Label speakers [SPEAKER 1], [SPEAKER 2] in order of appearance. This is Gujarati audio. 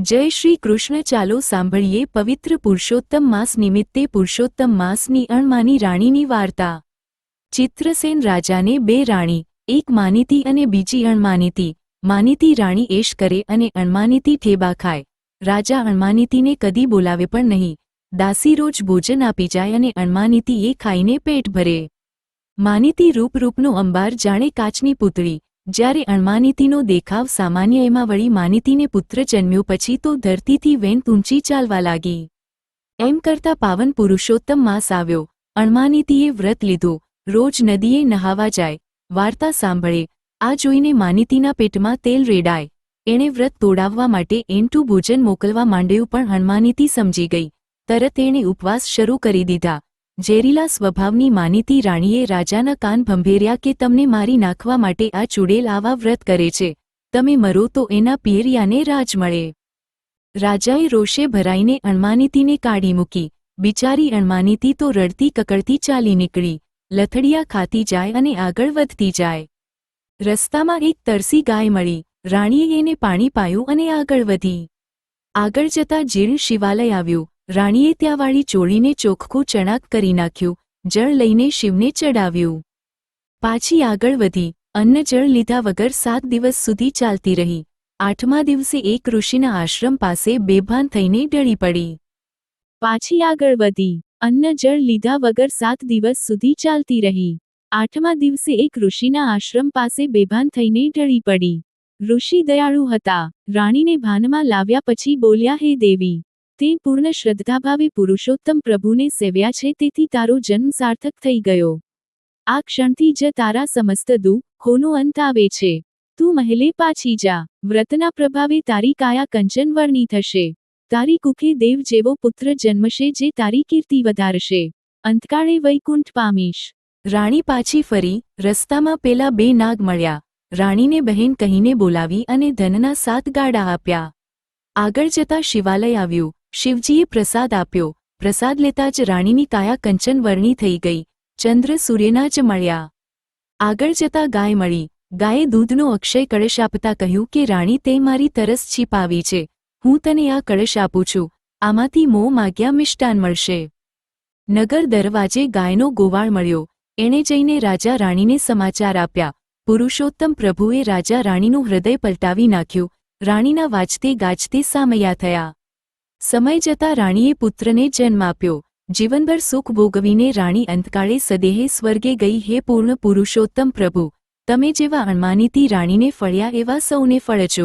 [SPEAKER 1] જય શ્રી કૃષ્ણ. ચાલો સાંભળીએ પવિત્ર પુરુષોત્તમ માસ નિમિત્તે પુરુષોત્તમ માસની અણમાની રાણીની વાર્તા. ચિત્રસેન રાજાને બે રાણી, એક માનીતી અને બીજી અણમાનીતી. માનીતી રાણી એશ કરે અને અણમાનીતી ઠેબા ખાય. રાજા અણમાનીતીને કદી બોલાવે પણ નહીં. દાસી રોજ ભોજન આપી જાય અને અણમાનીતી એ ખાઈને પેટ ભરે. માનીતી રૂપનો અંબાર જાણે કાચની પૂતળી. જ્યારે અણમાનીતીનો દેખાવ સામાન્ય એમાં વળી માનીતીને પુત્ર જન્મ્યો પછી તો ધરતીથી વેંત ઊંચી ચાલવા લાગી. એમ કરતા પાવન પુરુષોત્તમ માસ આવ્યો. અણમાનીતીએ વ્રત લીધું, રોજ નદીએ નહાવા જાય, વાર્તા સાંભળે. આ જોઈને માનીતીના પેટમાં તેલ રેડાય. એણે વ્રત તોડાવવા માટે એંટું ભોજન મોકલવા માંડ્યું, પણ અણમાનીતી સમજી ગઈ. તરત એણે ઉપવાસ શરૂ કરી દીધા. ઝેરીલા સ્વભાવની માનીતી રાણીએ રાજાના કાન ભંભેર્યા કે તમને મારી નાખવા માટે આ ચૂડેલ આવા વ્રત કરે છે. તમે મરો તો એના પિયરિયાને રાજ મળે. રાજાએ રોષે ભરાઈને અણમાનીતીને કાઢી મૂકી. બિચારી અણમાનીતી તો રડતી કકળતી ચાલી નીકળી. લથડિયા ખાતી જાય અને આગળ વધતી જાય. રસ્તામાં એક તરસી ગાય મળી. રાણીએ એને પાણી પાયું અને આગળ વધી. આગળ જતાં જીર્ણ શિવાલય આવ્યું. રાણીએ ત્યાં વાળી ચોળીને ચોખ્ખું ચણાક કરી નાખ્યું. જળ લઈને શિવને ચડાવ્યું. પાછી આગળ વધી. અન્ન જળ લીધા વગર 7 દિવસ સુધી ચાલતી રહી. 8મા દિવસે એક ઋષિના આશ્રમ પાસે બેભાન થઈને ઢળી પડી. પાછી આગળ વધી. અન્ન જળ લીધા વગર 7 દિવસ સુધી ચાલતી રહી. 8મા દિવસે એક ઋષિના આશ્રમ પાસે બેભાન થઈને ઢળી પડી. ઋષિ દયાળુ હતા. રાણીને ભાનમાં લાવ્યા પછી બોલ્યા, હે દેવી, તે પૂર્ણ શ્રદ્ધાભાવે પુરુષોત્તમ પ્રભુને સેવ્યા છે, તેથી તારો જન્મ સાર્થક થઈ ગયો. આ ક્ષણથી જ તારા સમસ્ત દુઃખોનો અંત આવે છે. તું મહેલે પાછી જા. વ્રતના પ્રભાવે તારી કાયા કંચન વર્ણી થશે. તારી કુખે દેવ જેવો પુત્ર જન્મશે, જે તારી કીર્તિ વધારશે. અંતકાળે વૈકુંઠ પામીશ. રાણી પાછી ફરી. રસ્તામાં પેલા બે નાગ મળ્યા. રાણીને બહેન કહીને બોલાવી અને ધનના 7 ગાડા આપ્યા. આગળ જતા શિવાલય આવ્યું. શિવજીએ પ્રસાદ આપ્યો. પ્રસાદ લેતા જ રાણીની કાયા કંચન વર્ણી થઈ ગઈ. ચંદ્ર સૂર્યના જ મળ્યા. આગળ જતા ગાય મળી. ગાયે દૂધનો અક્ષય કળશ આપતા કહ્યું કે રાણી, તે મારી તરસ છીપાવી છે. હું તને આ કળશ આપું છું. આમાંથી મોં માગ્યા મિષ્ટાન મળશે. નગર દરવાજે ગાયનો ગોવાળ મળ્યો. એણે જઈને રાજા રાણીને સમાચાર આપ્યા. પુરુષોત્તમ પ્રભુએ રાજા રાણીનું હૃદય પલટાવી નાખ્યું. રાણીના વાજતે ગાજતે સામૈયા થયા. સમય જતાં રાણીએ પુત્રને જન્મ આપ્યો. જીવનભર સુખ ભોગવીને રાણી અંતકાળે સદેહે સ્વર્ગે ગઈ. હે પૂર્ણ પુરુષોત્તમ પ્રભુ, તમે જેવા અણમાનીતી રાણીને ફળ્યા એવા સૌને ફળજો.